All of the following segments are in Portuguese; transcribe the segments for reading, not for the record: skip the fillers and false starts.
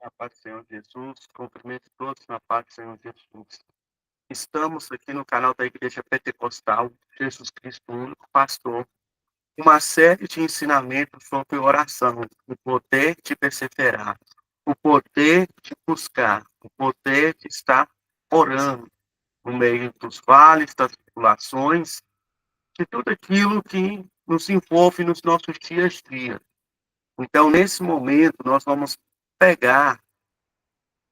Na paz do Senhor Jesus, cumprimento todos na paz do Senhor Jesus. Estamos aqui no canal da Igreja Pentecostal Jesus Cristo Único Pastor, uma série de ensinamentos sobre oração, o poder de perseverar, o poder de buscar, o poder de estar orando no meio dos vales, das tribulações, de tudo aquilo que nos envolve nos nossos dias a dia. Então, nesse momento, nós vamos pegar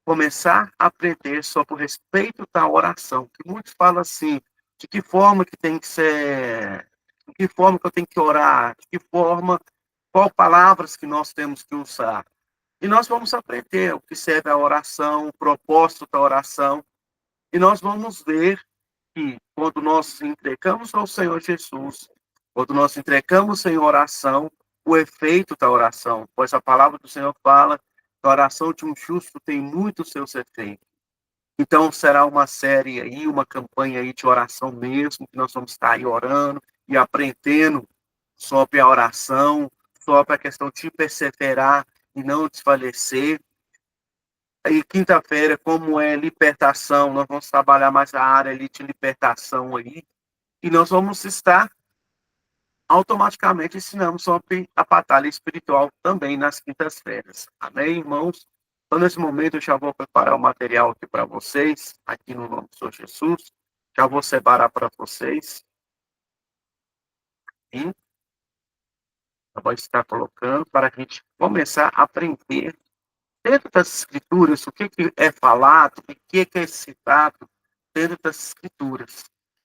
começar a aprender sobre o respeito da oração, que muitos falam assim, de que forma que tem que ser, de que forma que eu tenho que orar, de que forma, qual palavras que nós temos que usar. E nós vamos aprender o que serve a oração, o propósito da oração, e nós vamos ver que quando nós entregamos ao Senhor Jesus, quando nós entregamos em oração, o efeito da oração, pois a palavra do Senhor fala que a oração de um justo tem muitos seus efeitos. Então, será uma série aí, uma campanha aí de oração mesmo, que nós vamos estar aí orando e aprendendo sobre a oração, sobre a questão de perseverar e não desfalecer. Aí, quinta-feira, como é libertação, nós vamos trabalhar mais a área ali de libertação aí, e nós vamos estar automaticamente ensinando sobre a batalha espiritual também nas quintas-feiras. Amém, irmãos? Então, nesse momento, eu já vou preparar o material aqui para vocês, aqui no nome do Senhor Jesus. Já vou separar para vocês. E eu vou estar colocando para a gente começar a aprender dentro das escrituras o que é falado, o que é citado dentro das escrituras.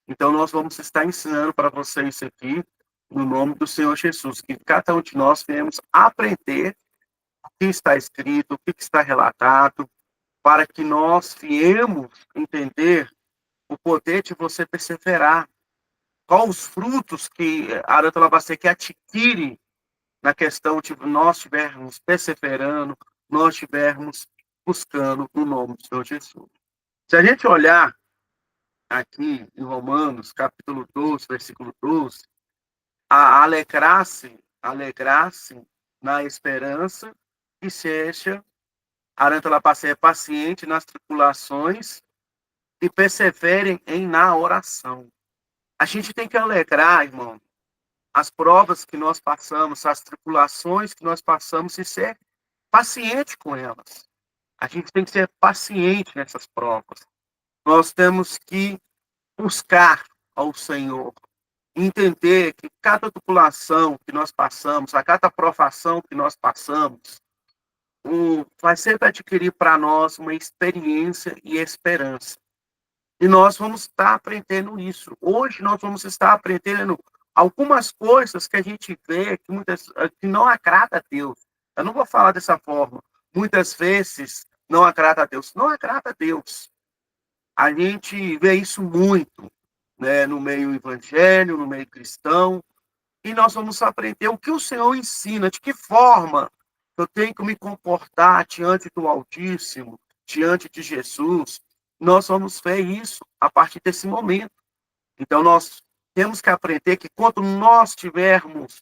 Então, nós vamos estar ensinando para vocês aqui, no nome do Senhor Jesus, que cada um de nós viemos aprender o que está escrito, o que está relatado, para que nós viemos entender o poder de você perseverar, quais os frutos que a Arantelabacê que adquire na questão de nós estivermos perseverando, nós estivermos buscando o nome do Senhor Jesus. Se a gente olhar aqui em Romanos, capítulo 12, versículo 12, a alegrar-se na esperança, que seja, Arantelabacê paciente nas tribulações e perseverem na oração. A gente tem que alegrar, irmão, as provas que nós passamos, as tribulações que nós passamos e ser paciente com elas. A gente tem que ser paciente nessas provas. Nós temos que buscar ao Senhor, entender que cada tribulação que nós passamos, a cada provação que nós passamos, vai sempre adquirir para nós uma experiência e esperança. E nós vamos estar aprendendo isso. Hoje nós vamos estar aprendendo algumas coisas que a gente vê que não agrada a Deus. Eu não vou falar dessa forma. Muitas vezes não agrada a Deus. Não agrada a Deus. A gente vê isso muito, né, no meio evangélico, no meio cristão. E nós vamos aprender o que o Senhor ensina, de que forma eu tenho que me comportar diante do Altíssimo, diante de Jesus. Nós vamos ver isso a partir desse momento. Então, nós temos que aprender que quando nós estivermos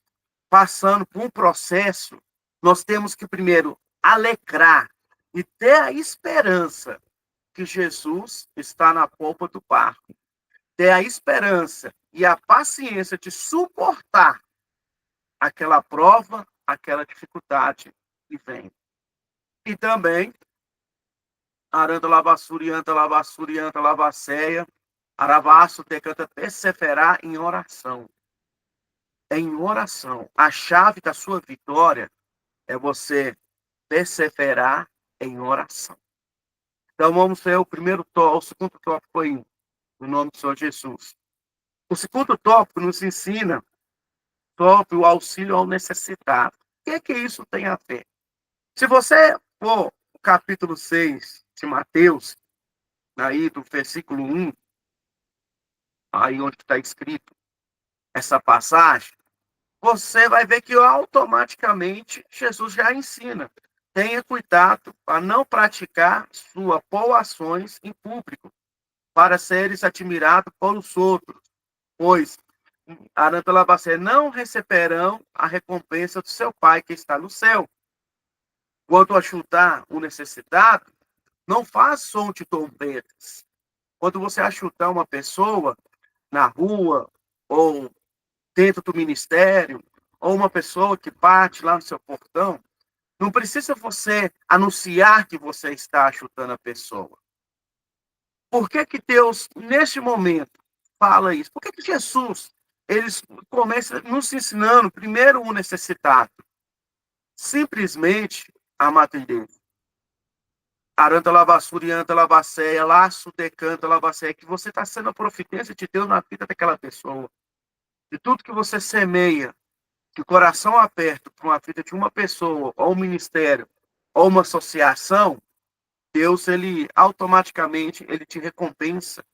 passando por um processo, nós temos que primeiro alegrar e ter a esperança que Jesus está na polpa do barco. Ter a esperança e a paciência de suportar aquela prova, aquela dificuldade que vem. E também, aranda lavassurianta, lavassurianta, lavasseia, aravaço, decanta, perseverar em oração. É em oração. A chave da sua vitória é você perseverar em oração. Então, vamos ver o primeiro tópico, o segundo tópico foi no nome do Senhor Jesus. O segundo tópico nos ensina sobre o auxílio ao necessitado. O que isso tem a ver? Se você for o capítulo 6 de Mateus, aí do versículo 1, aí onde está escrito essa passagem, você vai ver que automaticamente Jesus já ensina. Tenha cuidado para não praticar suas boas ações em público, para seres admirados pelos outros, pois Arantelabacé não receberão a recompensa do seu Pai que está no céu. Quanto a chutar o necessitado, não faz som de trombetas. Quando você achutar uma pessoa na rua, ou dentro do ministério, ou uma pessoa que bate lá no seu portão, não precisa você anunciar que você está achutando a pessoa. Por que que Deus, neste momento, fala isso? Por que que Jesus, eles começa nos ensinando, primeiro, o necessitado? Simplesmente, amado em Deus, aranta lavassura e anta lavacéia, laço decanta lavacéia, que você está sendo a providência de Deus na vida daquela pessoa. E tudo que você semeia, que o coração aberto para uma vida de uma pessoa, ou um ministério, ou uma associação, Deus, ele automaticamente, ele te recompensa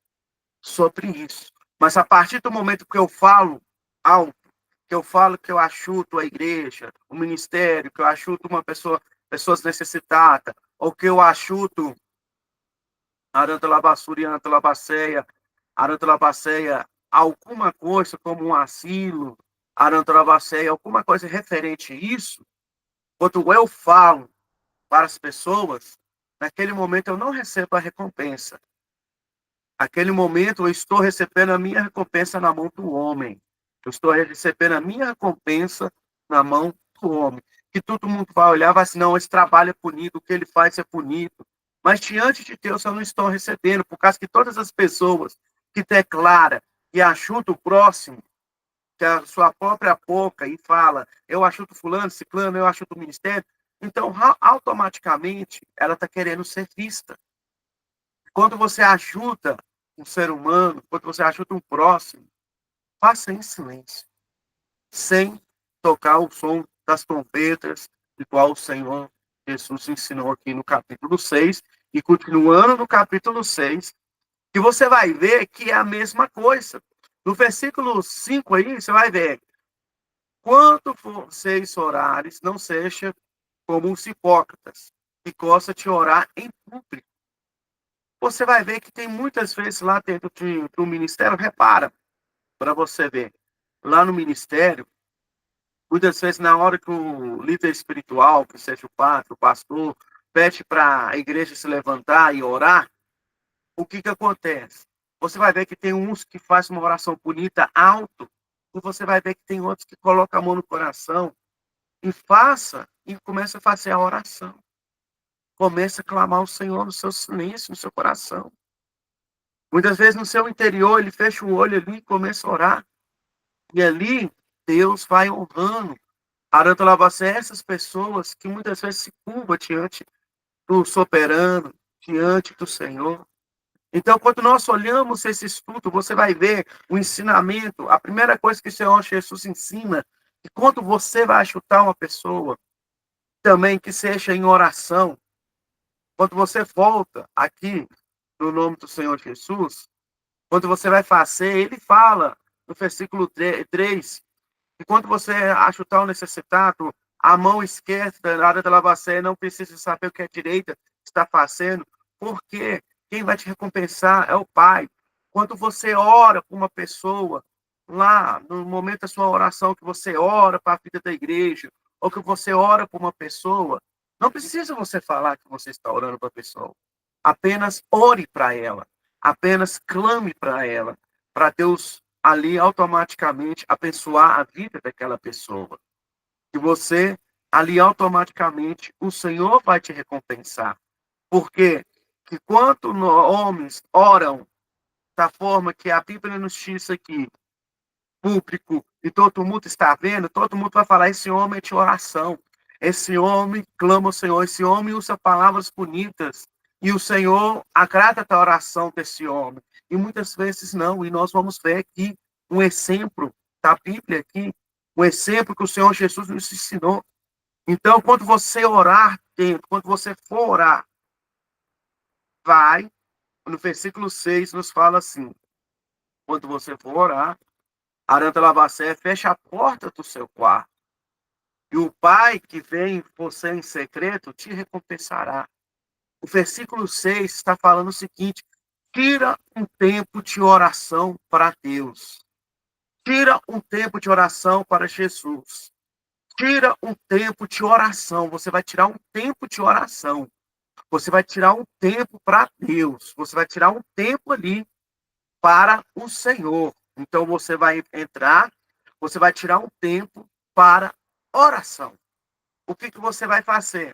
sobre isso. Mas a partir do momento que eu falo alto, que eu falo que eu achuto a igreja, o ministério, que eu achuto uma pessoa, pessoas necessitadas, ou que eu achuto aranta lavassura e aranta lavaceia, aranta lavaceia, alguma coisa como um asilo, aranta lavaceia, alguma coisa referente a isso, quando eu falo para as pessoas, naquele momento eu não recebo a recompensa. Naquele momento, eu estou recebendo a minha recompensa na mão do homem. Eu estou recebendo a minha recompensa na mão do homem. Que todo mundo vai olhar e vai assim, não, esse trabalho é punido, o que ele faz é punido. Mas diante de Deus eu não estou recebendo, por causa que todas as pessoas que declaram e achutam o próximo, que a sua própria boca e fala, eu achuto fulano, ciclano, eu achuto o ministério, então automaticamente ela está querendo ser vista. Quando você ajuda um ser humano, quando você ajuda um próximo, faça em silêncio, sem tocar o som das trombetas, igual o Senhor Jesus ensinou aqui no capítulo 6, e continuando no capítulo 6, que você vai ver que é a mesma coisa. No versículo 5 aí, você vai ver, quando vocês orares, não seja como os hipócritas, que gostam de orar em público. Você vai ver que tem muitas vezes lá dentro do ministério, repara, para você ver, lá no ministério, muitas vezes na hora que o líder espiritual, que seja o padre, o pastor, pede para a igreja se levantar e orar, o que que acontece? Você vai ver que tem uns que fazem uma oração bonita, alto, e você vai ver que tem outros que colocam a mão no coração e faça, e começa a fazer a oração. Começa a clamar o Senhor no seu silêncio, no seu coração. Muitas vezes no seu interior, ele fecha o olho ali e começa a orar. E ali, Deus vai honrando. Aranta Lavacé, essas pessoas que muitas vezes se curvam diante do soberano, diante do Senhor. Então, quando nós olhamos esse estudo, você vai ver o ensinamento. A primeira coisa que o Senhor Jesus ensina, que quando você vai chutar uma pessoa, também que seja em oração. Quando você volta aqui, no nome do Senhor Jesus, quando você vai fazer, ele fala no versículo 3, que quando você achutar o necessitado, a mão esquerda na hora da lavacéia não precisa saber o que a direita está fazendo, porque quem vai te recompensar é o Pai. Quando você ora por uma pessoa, lá no momento da sua oração, que você ora para a vida da igreja, ou que você ora por uma pessoa, não precisa você falar que você está orando para a pessoa. Apenas ore para ela. Apenas clame para ela. Para Deus ali automaticamente abençoar a vida daquela pessoa. E você ali automaticamente o Senhor vai te recompensar. Porque que quando homens oram da forma que a Bíblia nos diz aqui, público, e todo mundo está vendo, todo mundo vai falar, esse homem é de oração. Esse homem clama ao Senhor, esse homem usa palavras bonitas, e o Senhor agrada da oração desse homem. E muitas vezes não, e nós vamos ver aqui um exemplo da Bíblia aqui, um exemplo que o Senhor Jesus nos ensinou. Então, quando você orar dentro, quando você for orar, vai, no versículo 6 nos fala assim, quando você for orar, Aranta Lavacé, fecha a porta do seu quarto. E o Pai que vem em você em secreto te recompensará. O versículo 6 está falando o seguinte: tira um tempo de oração para Deus. Tira um tempo de oração para Jesus. Tira um tempo de oração. Você vai tirar um tempo de oração. Você vai tirar um tempo para Deus. Você vai tirar um tempo ali para o Senhor. Então você vai entrar, você vai tirar um tempo para oração. O que você vai fazer?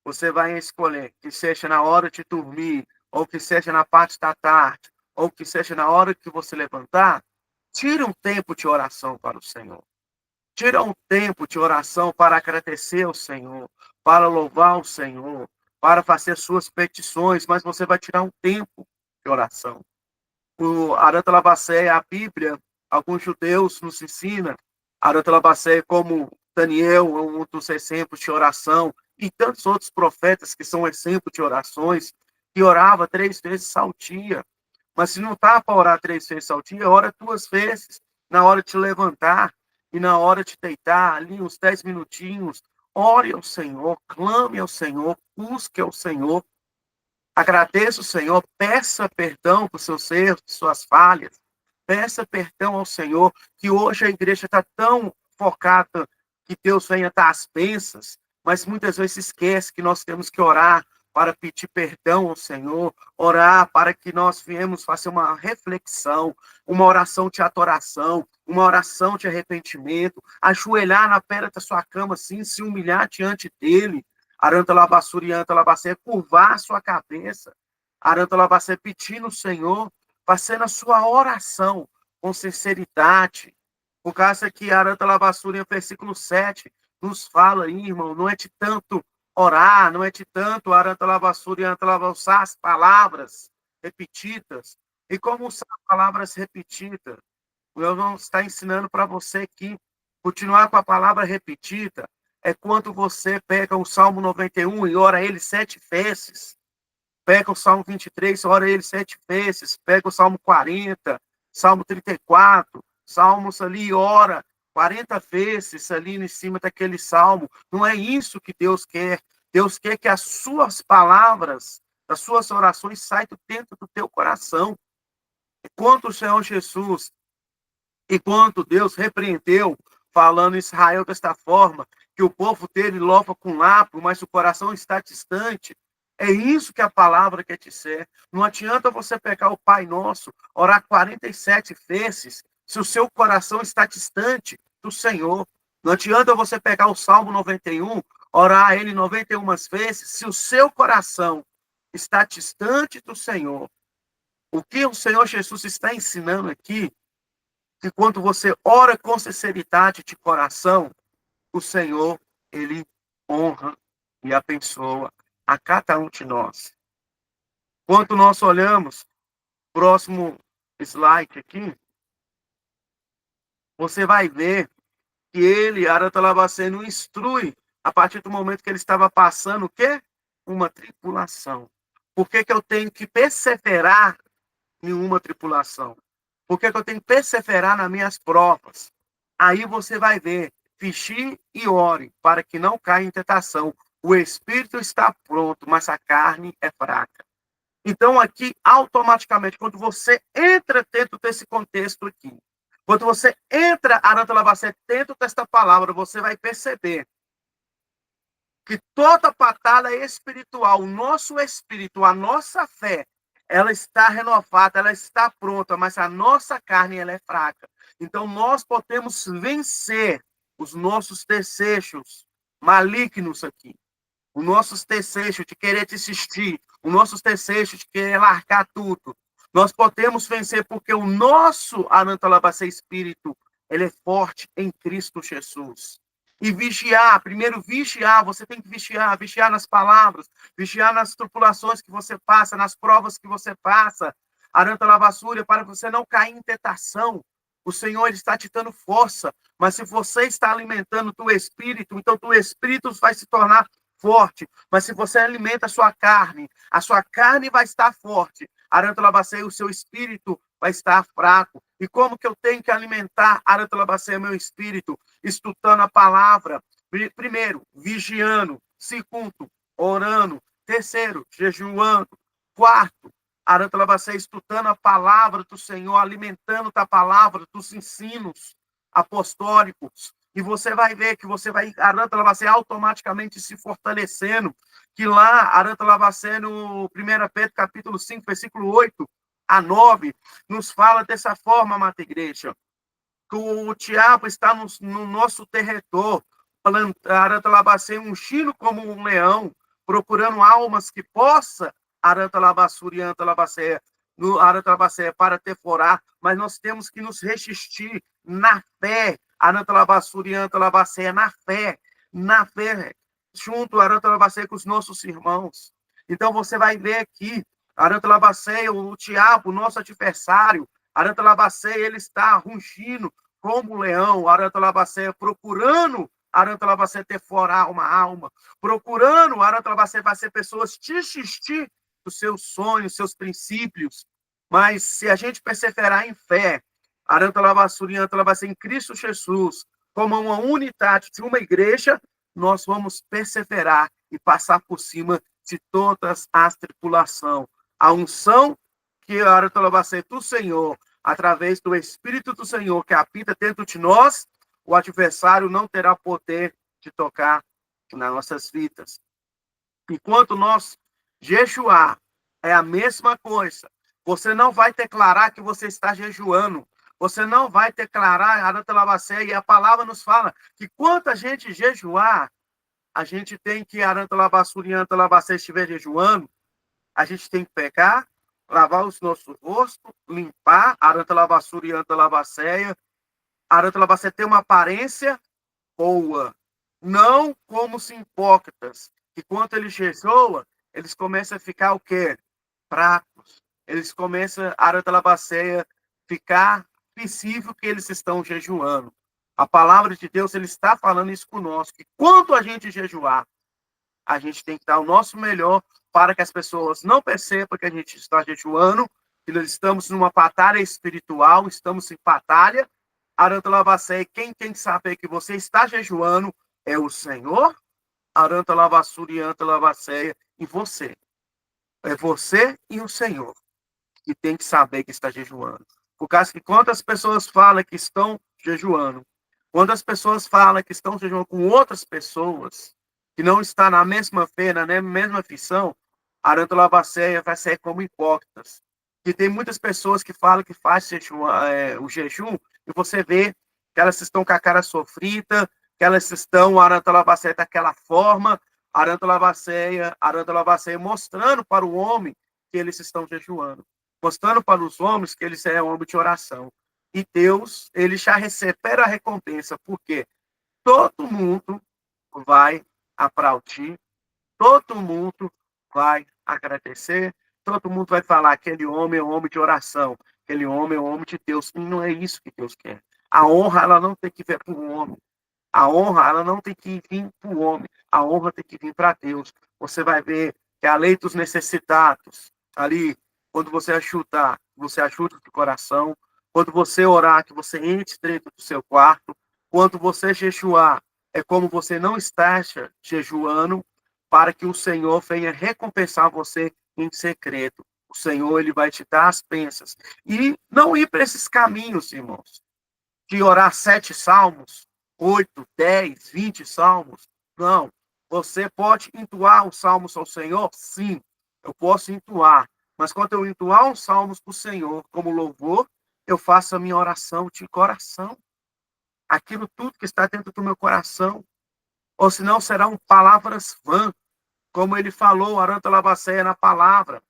Você vai escolher que seja na hora de dormir, ou que seja na parte da tarde, ou que seja na hora que você levantar, tire um tempo de oração para o Senhor. Tira um tempo de oração para agradecer ao Senhor, para louvar o Senhor, para fazer suas petições, mas você vai tirar um tempo de oração. O Aranta Labacé, a Bíblia, alguns judeus nos ensina, Aranta Labacé como Daniel, um dos exemplos de oração, e tantos outros profetas que são exemplo de orações, que orava 3 vezes ao dia. Mas se não está para orar 3 vezes ao dia, ora 2 vezes, na hora de levantar e na hora de deitar, ali uns 10 minutinhos, ore ao Senhor, clame ao Senhor, busque ao Senhor, agradeça o Senhor, peça perdão por seus erros, suas falhas. Peça perdão ao Senhor, que hoje a igreja está tão focada que Deus venha dar as bênçãos, mas muitas vezes esquece que nós temos que orar para pedir perdão ao Senhor, orar para que nós viemos fazer uma reflexão, uma oração de adoração, uma oração de arrependimento, ajoelhar na pedra da sua cama, assim, se humilhar diante dele, Aranta Labassuri e Anta Labacé, curvar a sua cabeça. Aranta Labacé pedindo o Senhor, fazendo a sua oração com sinceridade. Por causa que Aranta Labassuri, no versículo 7, nos fala aí, irmão, não é de tanto orar, não é de tanto Aranta Labassuri e Anta Labacé, as palavras repetidas. E como usar palavras repetidas? O Elton está ensinando para você que continuar com a palavra repetida é quando você pega o Salmo 91 e ora ele 7 vezes. Pega o Salmo 23, ora ele 7 vezes. Pega o Salmo 40, Salmo 34, Salmos ali, ora 40 vezes ali em cima daquele Salmo. Não é isso que Deus quer. Deus quer que as suas palavras, as suas orações saiam dentro do teu coração. Enquanto o Senhor Jesus, enquanto Deus repreendeu, falando em Israel desta forma, que o povo dele louva com lápio, mas o coração está distante. É isso que a palavra quer dizer. Não adianta você pegar o Pai Nosso, orar 47 vezes, se o seu coração está distante do Senhor. Não adianta você pegar o Salmo 91, orar ele 91 vezes, se o seu coração está distante do Senhor. O que o Senhor Jesus está ensinando aqui, que quando você ora com sinceridade de coração, o Senhor, ele honra e abençoa a cada um de nós. Quando nós olhamos, próximo slide aqui, você vai ver que ele, Aratalabaceno, instrui a partir do momento que ele estava passando o quê? Uma tribulação. Por que eu tenho que perseverar em uma tribulação? Por que eu tenho que perseverar nas minhas provas? Aí você vai ver, vigie e ore, para que não caia em tentação. O espírito está pronto, mas a carne é fraca. Então, aqui, automaticamente, quando você entra dentro desse contexto aqui, quando você entra, Aranta Labacé, dentro desta palavra, você vai perceber que toda batalha espiritual, o nosso espírito, a nossa fé, ela está renovada, ela está pronta, mas a nossa carne ela é fraca. Então nós podemos vencer os nossos desejos malignos aqui, os nossos desejos de querer desistir, os nossos desejos de querer largar tudo. Nós podemos vencer porque o nosso Arantalabacê espírito, ele é forte em Cristo Jesus. E vigiar, primeiro vigiar, você tem que vigiar, vigiar nas palavras, vigiar nas tribulações que você passa, nas provas que você passa, Arantalabasúria, para você não cair em tentação. O Senhor ele está te dando força, mas se você está alimentando o teu espírito, então o teu espírito vai se tornar forte. Mas se você alimenta a sua carne vai estar forte. Arantalabacê, o seu espírito vai estar fraco. E como que eu tenho que alimentar, Arantalabacê, meu espírito? Estudando a palavra. Primeiro, vigiando. Segundo, orando. Terceiro, jejuando. Quarto, Arantalabacê, estudando a palavra do Senhor, alimentando da palavra, dos ensinos apostólicos. e você vai ver que você vai, Aranta Labacê automaticamente se fortalecendo, que lá, Aranta Labacê, no 1 Pedro, capítulo 5, versículo 8 a 9, nos fala dessa forma, amada igreja, que o diabo está no nosso território, Aranta Labacê, ungindo como um leão, procurando almas que possa, Aranta Labassuri, Aranta Labacé, no Aranta Labacé, para devorar, mas nós temos que nos resistir na fé, Aranta Labassuri, Aranta Labacé, na fé, junto Aranta Labacé com os nossos irmãos. Então você vai ver aqui, Aranta Labacé, o diabo, nosso adversário, Aranta Labacé, ele está rugindo como um leão, Aranta Labacé, procurando Aranta Labacé devorar uma alma, procurando Aranta Labacé fazer pessoas desistir dos seus sonhos, seus princípios. Mas se a gente perseverar em fé, Aranta Labassuri, Aranta Labacé, em Cristo Jesus, como uma unidade de uma igreja, nós vamos perseverar e passar por cima de todas as tribulações. A unção que Aranta Labacé do Senhor, através do Espírito do Senhor que habita dentro de nós, o adversário não terá poder de tocar nas nossas vidas. Enquanto nós jejuar, é a mesma coisa. Você não vai declarar que você está jejuando. Você não vai declarar, Aranta Labacé, e a palavra nos fala que quanto a gente jejuar, a gente tem que, Aranta Labassuri, Aranta Labacé, estiver jejuando, a gente tem que pegar, lavar os nossos rostos, limpar, Aranta Labassuri, Aranta Labacéia. Aranta Labacé tem uma aparência boa, não como os hipócritas, que quando eles jejuam, eles começam a ficar o quê? Fracos. Eles começam, Aranta Labacéia, ficar visível que eles estão jejuando. A palavra de Deus, ele está falando isso conosco, que quando a gente jejuar, a gente tem que dar o nosso melhor para que as pessoas não percebam que a gente está jejuando, que nós estamos numa batalha espiritual, estamos em batalha. Aranta Labacé, quem tem que saber que você está jejuando é o Senhor, Aranta Labassuri, Aranta Labacéia, e você. É você e o Senhor que tem que saber que está jejuando. Por causa que quantas pessoas falam que estão jejuando, quantas pessoas falam que estão jejuando com outras pessoas, que não está na mesma fé, na mesma aflição, Aranta Labacéia vai ser como hipócritas. Que tem muitas pessoas que falam que faz o jejum, e você vê que elas estão com a cara sofrida, que elas estão, Aranta Labacéia daquela forma, Aranta Labacéia, mostrando para o homem que eles estão jejuando, mostrando para os homens que eles são homens de oração. E Deus, ele já recebe a recompensa, porque todo mundo vai aplaudir, todo mundo vai agradecer, todo mundo vai falar que aquele homem é um homem de oração, aquele homem é um homem de Deus. E não é isso que Deus quer. A honra, ela não tem que vir para o homem. A honra, ela não tem que vir para o homem. A honra tem que vir para Deus. Você vai ver que a lei dos necessitados, ali, quando você ajuda do coração. Quando você orar, que você entre dentro do seu quarto. Quando você jejuar, é como você não está jejuando, para que o Senhor venha recompensar você em secreto. O Senhor, ele vai te dar as bênçãos. E não ir para esses caminhos, irmãos, de orar 7 salmos, 8, 10, 20 salmos. Não. Você pode entoar os salmos ao Senhor? Sim, eu posso entoar. Mas quando eu entoar os salmos para o Senhor como louvor, eu faço a minha oração de coração. Aquilo tudo que está dentro do meu coração. Ou senão serão palavras vãs. Como ele falou, Aranta Labacéia, na palavra.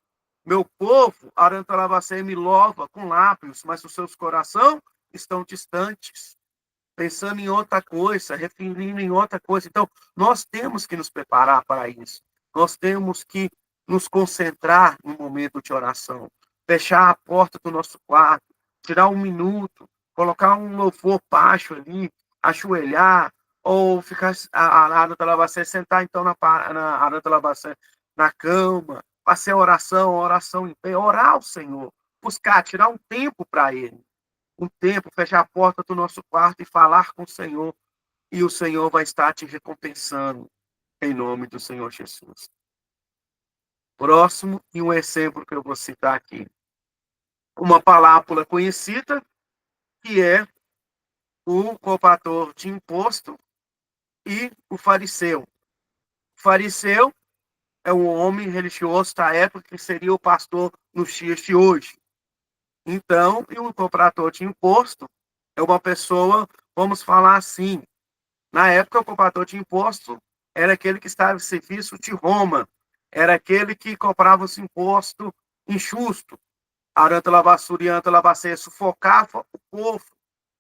Meu povo, Aranta Labacéia, me louva com lábios, mas os seus corações estão distantes, pensando em outra coisa, referindo em outra coisa. Então, nós temos que nos preparar para isso. Nós temos que nos concentrar no momento de oração, fechar a porta do nosso quarto, tirar 1 minuto, colocar um louvor baixo ali, ajoelhar, ou ficar a Aranta Labacé, sentar então na Aranta Labacé, na cama, fazer oração em pé, orar ao Senhor, buscar, tirar um tempo para Ele. Um tempo, fechar a porta do nosso quarto e falar com o Senhor, e o Senhor vai estar te recompensando, em nome do Senhor Jesus. Próximo, e um exemplo que eu vou citar aqui. Uma parábola conhecida, que é o cobrador de imposto e o fariseu. O fariseu é um homem religioso da época que seria o pastor nos dias de hoje. Então, e o cobrador de imposto é uma pessoa, vamos falar assim, na época o cobrador de imposto era aquele que estava em serviço de Roma, era aquele que cobrava os impostos injusto. Aranta lavassura e anta lavaceia sufocava o povo,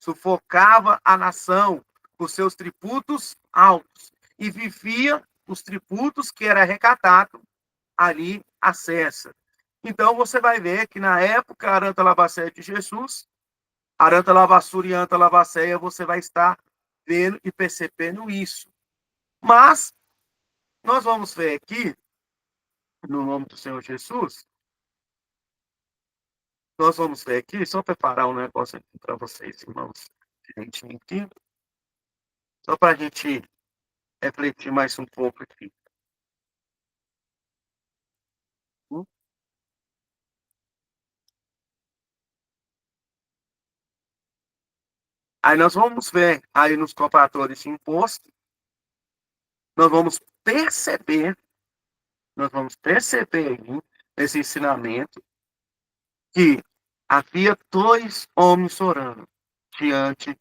sufocava a nação com seus tributos altos e vivia os tributos que era arrecadado ali a César. Então você vai ver que na época Aranta lavaceia de Jesus, Aranta lavassura e anta lavaceia, você vai estar vendo e percebendo isso. Mas nós vamos ver aqui, no nome do Senhor Jesus, nós vamos ver aqui, só preparar um negócio aqui para vocês, irmãos, direitinho aqui, só para a gente refletir mais um pouco aqui. Aí nós vamos ver, aí nos compradores de imposto, nós vamos perceber aí, nesse ensinamento, que havia dois homens orando diante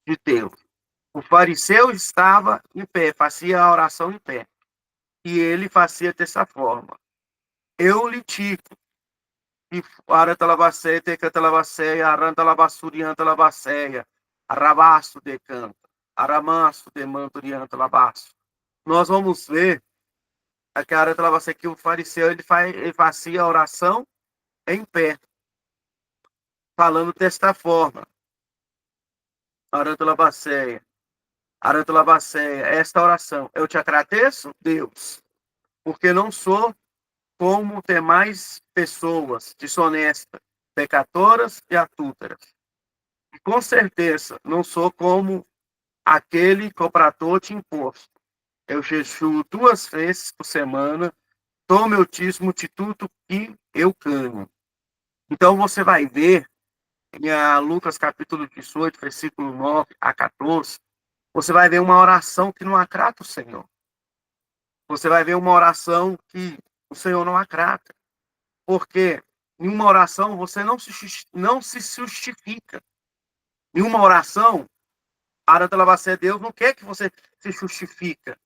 de Deus. O fariseu estava em pé, fazia a oração em pé. E ele fazia dessa forma. Eu lhe digo, e aranta lavaceia, tecanta lavaceia, aranta lavassurianta lavaceia, arabaço de canta, aramaço de manturianta labaço. Nós vamos ver aqui a aranta lavaceia que o fariseu ele fazia a oração em pé, falando desta forma. Aranta lavaceia, aranta lavaceia, esta oração. Eu te agradeço, Deus, porque não sou como demais pessoas desonestas, pecadoras e adúlteras. E com certeza não sou como aquele cobrador de imposto. Eu jejuo 2 vezes por semana, dou meu dízimo de tudo que eu ganho. Então você vai ver em Lucas capítulo 18, versículo 9 a 14, você vai ver uma oração que não agrada o Senhor. Você vai ver uma oração que o Senhor não agrada. Porque em uma oração você não se justifica. Em uma oração, Aranta Lavacé, Deus não quer que você se justifica.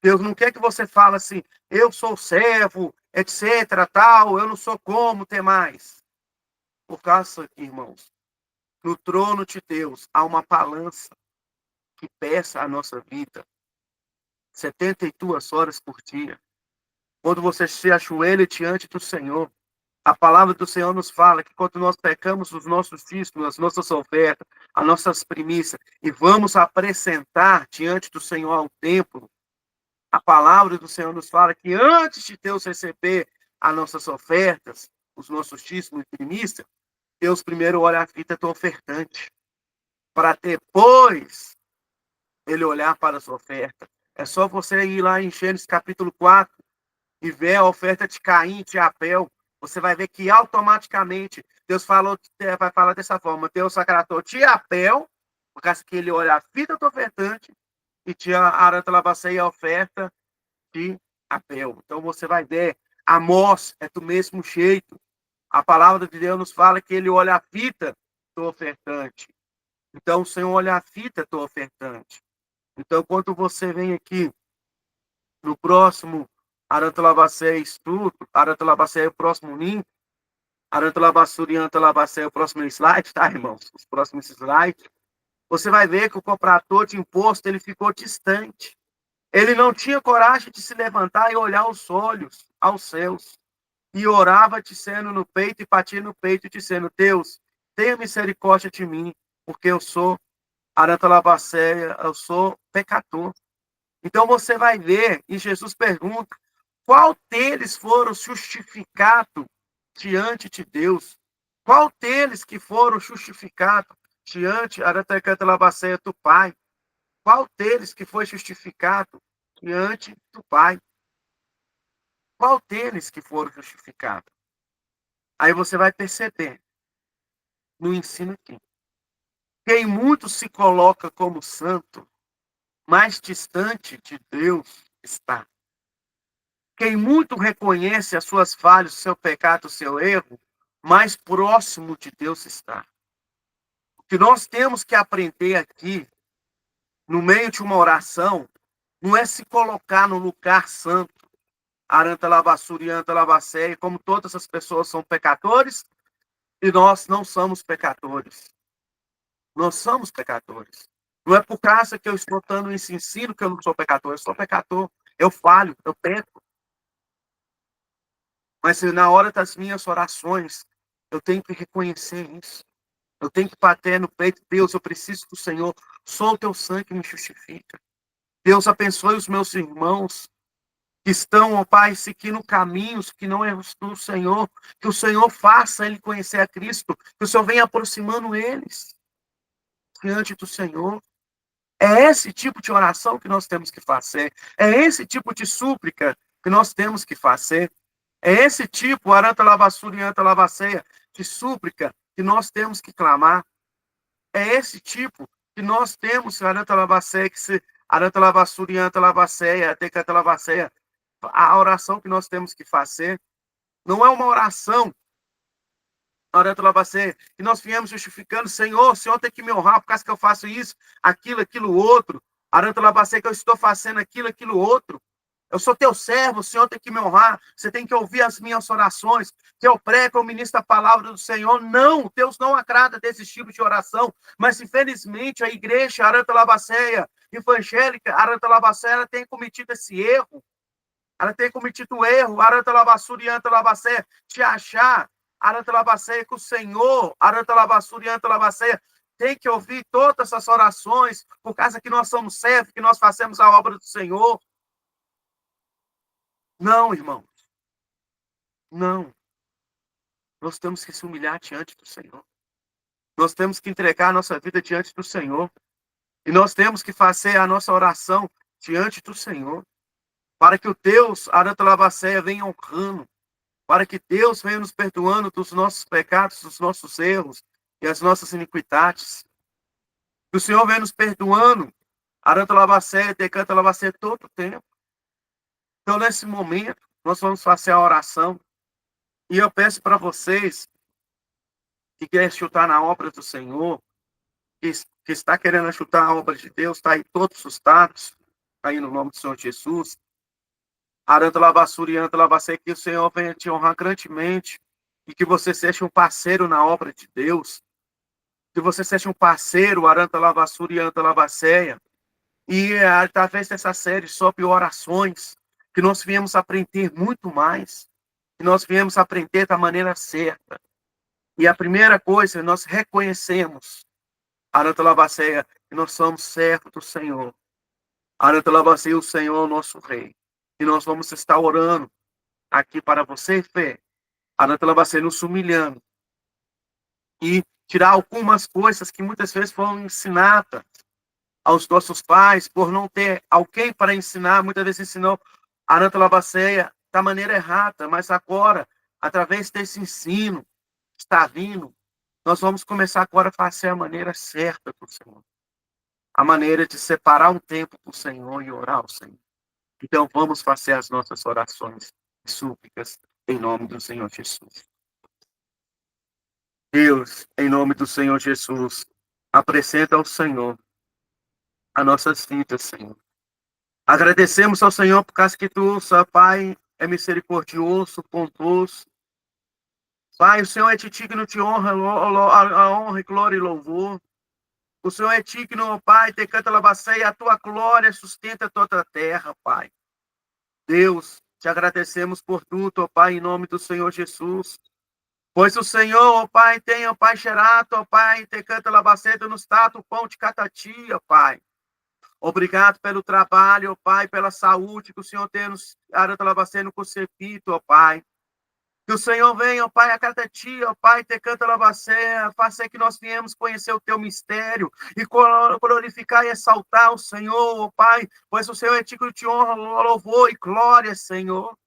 Deus não quer que você fale assim, eu sou servo, etc, tal, eu não sou como ter mais. Por causa, irmãos, no trono de Deus há uma balança que pesa a nossa vida 72 horas por dia. Quando você se ajoelha diante do Senhor, a palavra do Senhor nos fala que quando nós pecamos os nossos dízimos, as nossas ofertas, as nossas primícias, e vamos apresentar diante do Senhor ao templo, a palavra do Senhor nos fala que antes de Deus receber as nossas ofertas, os nossos dízimos e primícias, Deus primeiro olha a vida do ofertante, para depois ele olhar para a sua oferta. É só você ir lá em Gênesis capítulo 4 e ver a oferta de Caim e de Abel. Você vai ver que automaticamente Deus vai falar dessa forma. Deus agradou de Abel, por causa que ele olha a vida do ofertante, e tinha a aranta labaceia e a oferta de Abel. Então você vai ver, Amós é do mesmo jeito. A palavra de Deus nos fala que ele olha a vida do ofertante. Então o Senhor olha a vida do ofertante. Então quando você vem aqui no próximo Aranta Labacé estudo, Aranta Labacé é o próximo ninho, Aranta Labassuri e Aranta Labacé é o próximo slide, tá, irmãos? Os próximos slides. Você vai ver que o comprador de imposto, ele ficou distante. Ele não tinha coragem de se levantar e olhar os olhos aos céus. E orava, dizendo no peito e batia no peito, dizendo, Deus, tenha misericórdia de mim, porque eu sou Aranta Labacé, eu sou pecador. Então você vai ver, e Jesus pergunta, qual deles foram justificados diante de Deus? Qual deles que foram justificados diante do Pai? Qual deles que foi justificado diante do Pai? Qual deles que foram justificados? Aí você vai perceber no ensino aqui. Quem muito se coloca como santo, mais distante de Deus está. Quem muito reconhece as suas falhas, o seu pecado, o seu erro, mais próximo de Deus está. O que nós temos que aprender aqui, no meio de uma oração, não é se colocar no lugar santo, aranta lavassura e anta lavacéia, como todas as pessoas são pecadores, e nós não somos pecadores. Nós somos pecadores. Não é por causa que eu estou dando esse ensino que eu não sou pecador. Eu sou pecador. Eu falho, eu peco. Mas na hora das minhas orações, eu tenho que reconhecer isso. Eu tenho que bater no peito. Deus, eu preciso do Senhor. Só o teu sangue me justifica. Deus, abençoe os meus irmãos que estão, ó Pai, seguindo caminhos que não é do Senhor. Que o Senhor faça ele conhecer a Cristo. Que o Senhor venha aproximando eles diante do Senhor. É esse tipo de oração que nós temos que fazer. É esse tipo de súplica que nós temos que fazer. É esse tipo, aranta lavassura e anta lavaceia, de súplica que nós temos que clamar. É esse tipo que nós temos, aranta lavaceia, que se aranta lavassura e anta lavaceia, decanta lavaceia. A oração que nós temos que fazer não é uma oração, aranta lavaceia, que nós viemos justificando, Senhor, o Senhor tem que me honrar por causa que eu faço isso, aquilo, outro. Aranta lavaceia, que eu estou fazendo aquilo, outro. Eu sou teu servo, o Senhor tem que me honrar. Você tem que ouvir as minhas orações. Que eu prego, eu ministro a palavra do Senhor. Não, Deus não agrada desse tipo de oração. Mas, infelizmente, a igreja Aranta Labaceia, evangélica Aranta Labaceia, ela tem cometido esse erro. Ela tem cometido o erro, Aranta Labassura e Anta Labaceia, de achar, Aranta Labaceia, que o Senhor, Aranta Labassura e Anta Labaceia, tem que ouvir todas essas orações, por causa que nós somos servos, que nós fazemos a obra do Senhor. Não, irmãos. Não. Nós temos que se humilhar diante do Senhor. Nós temos que entregar a nossa vida diante do Senhor. E nós temos que fazer a nossa oração diante do Senhor. Para que o Deus, Aranta Labaceia, venha honrando. Para que Deus venha nos perdoando dos nossos pecados, dos nossos erros e as nossas iniquidades. Que o Senhor venha nos perdoando. Aranta Labaceia, decanta Labaceia todo o tempo. Então, nesse momento, nós vamos fazer a oração. E eu peço para vocês que querem chutar na obra do Senhor, que está querendo chutar a obra de Deus, está aí todos assustados, está aí no nome do Senhor Jesus. Aranta Lavassura e Anta Lavacê, que o Senhor venha te honrar grandemente e que você seja um parceiro na obra de Deus. Que você seja um parceiro, Aranta Lavassura e Anta Lavacéia. E através dessa série sobre orações, que nós viemos aprender muito mais, que nós viemos aprender da maneira certa. E a primeira coisa, nós reconhecemos, Aranta Lavaceia, que nós somos servos do Senhor. Aranta Lavaceia, o Senhor é o nosso Rei. E nós vamos estar orando aqui para você, fé. Aranta Lavaceia, nos humilhando. E tirar algumas coisas que muitas vezes foram ensinadas aos nossos pais, por não ter alguém para ensinar. Muitas vezes ensinou Aranta Lavaceia da maneira errada, mas agora, através desse ensino, está vindo, nós vamos começar agora a fazer a maneira certa do Senhor. A maneira de separar um tempo para o Senhor e orar ao Senhor. Então, vamos fazer as nossas orações e súplicas em nome do Senhor Jesus. Deus, em nome do Senhor Jesus, apresenta ao Senhor as nossas vidas, Senhor. Agradecemos ao Senhor por causa que tu, Pai, é misericordioso, bondoso. Pai, o Senhor é digno de honra, a honra, glória e louvor. O Senhor é digno, ó Pai, te canta labaceia, a tua glória sustenta toda a terra, Pai. Deus, te agradecemos por tudo, ó Pai, em nome do Senhor Jesus. Pois o Senhor, ó Pai, tem, ó Pai, xerato, ó Pai, te canta labaceia, nos dá o pão de cada dia, Pai. Obrigado pelo trabalho, ó Pai, pela saúde que o Senhor tem nos aranta labaceia, no conceito, ó Pai. Que o Senhor venha, ó Pai, a cada dia, ó Pai, te canta lavacéia, faça que nós viemos conhecer o teu mistério e glorificar e exaltar o Senhor, ó Pai, pois o Senhor é digno de honra, louvor e glória, Senhor.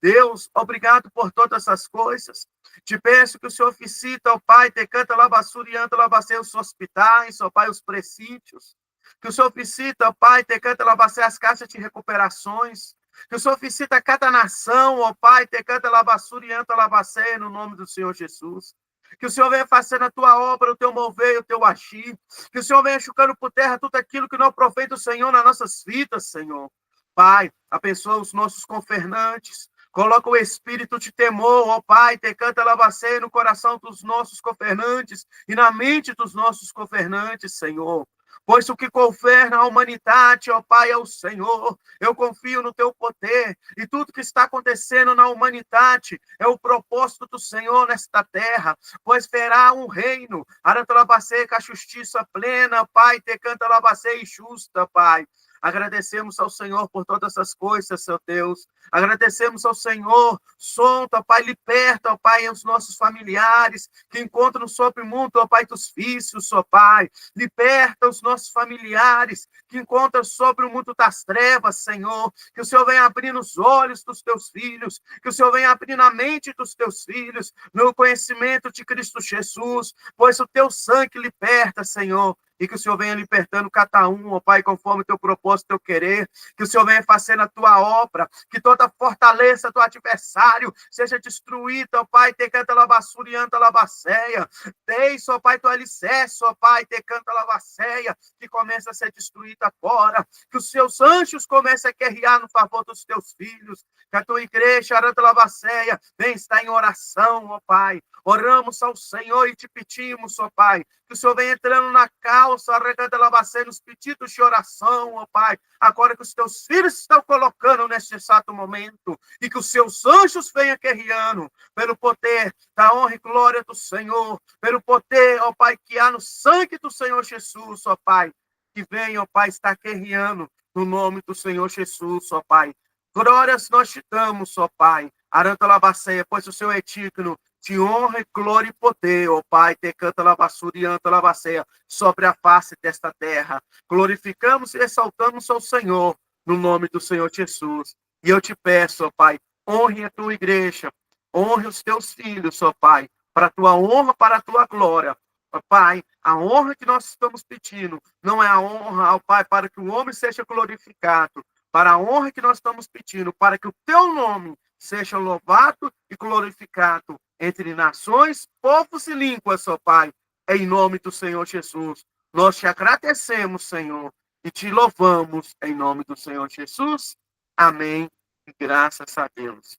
Deus, obrigado por todas essas coisas. Te peço que o Senhor visita, ó Pai, te canta labassurianta, labacei os hospitais, ó Pai, os presídios. Que o Senhor visita, ó Pai, te canta labacei as casas de recuperações. Que o Senhor visita cada nação, ó Pai, te canta labassurianta, labacei, no nome do Senhor Jesus. Que o Senhor venha fazendo a tua obra, o teu mover, o teu agir. Que o Senhor venha chocando por terra tudo aquilo que não aproveita o Senhor nas nossas vidas, Senhor. Pai, abençoa os nossos governantes. Coloca o espírito de temor, ó Pai, te canta lavacei no coração dos nossos governantes e na mente dos nossos governantes, Senhor. Pois o que governa a humanidade, ó Pai, é o Senhor. Eu confio no teu poder e tudo que está acontecendo na humanidade é o propósito do Senhor nesta terra, pois verá um reino, Arantalabacei, com a justiça plena, Pai, te canta lavacei justa, Pai. Agradecemos ao Senhor por todas essas coisas, seu Deus. Agradecemos ao Senhor, solta, ó Pai, liberta, ó Pai, os nossos familiares que encontram sobre o mundo, ó Pai, dos vícios, ó Pai. Liberta os nossos familiares que encontram sobre o mundo das trevas, Senhor. Que o Senhor venha abrindo os olhos dos teus filhos, que o Senhor venha abrindo a mente dos teus filhos no conhecimento de Cristo Jesus, pois o teu sangue liberta, Senhor. E que o Senhor venha libertando cada um, ó Pai, conforme o teu propósito, teu querer. Que o Senhor venha fazendo a tua obra. Que toda fortaleza do adversário seja destruída, ó Pai. Te canta labassurianta labaceia. Deis, ó Pai, teu alicerce, ó Pai. Te canta lavaceia. Que começa a ser destruída agora. Que os seus anjos comecem a guerrear no favor dos teus filhos. Que a tua igreja, aranta lavaceia, vem estar em oração, ó Pai. Oramos ao Senhor e te pedimos, ó Pai, que o Senhor venha entrando na calça, arrecada lavacê, nos pedidos de oração, ó Pai, agora que os teus filhos estão colocando neste exato momento, e que os seus anjos venham guerreando, pelo poder da honra e glória do Senhor, pelo poder, ó Pai, que há no sangue do Senhor Jesus, ó Pai, que venha, ó Pai, estar guerreando no nome do Senhor Jesus, ó Pai. Glórias nós te damos, ó Pai, aranta labaceia, pois o Senhor é digno de honra e glória e poder, ó Pai, te canta labassura e anta labaceia, sobre a face desta terra. Glorificamos e exaltamos ao Senhor, no nome do Senhor Jesus. E eu te peço, ó Pai, honre a tua igreja, honre os teus filhos, ó Pai, para a tua honra, para a tua glória. Ó Pai, a honra que nós estamos pedindo não é a honra, ó Pai, para que o homem seja glorificado, para a honra que nós estamos pedindo, para que o teu nome seja louvado e glorificado entre nações, povos e línguas, ó Pai, em nome do Senhor Jesus. Nós te agradecemos, Senhor, e te louvamos em nome do Senhor Jesus. Amém. E graças a Deus.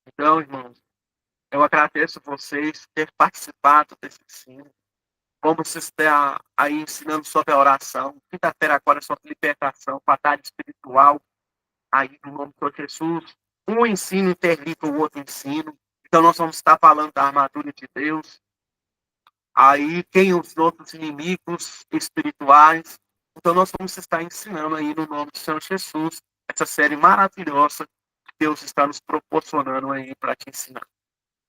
Então, irmãos, eu agradeço vocês por ter participado desse ensino. Como você está aí ensinando sobre a oração. Quinta-feira agora é sobre libertação, batalha espiritual. Aí, no nome do Senhor Jesus, um ensino interliga o outro ensino. Então, nós vamos estar falando da armadura de Deus. Aí, quem os nossos inimigos espirituais. Então, nós vamos estar ensinando aí, no nome do Senhor Jesus, essa série maravilhosa que Deus está nos proporcionando aí para te ensinar.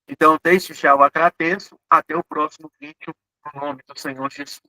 Então, desde já eu agradeço. Até o próximo vídeo, no nome do Senhor Jesus.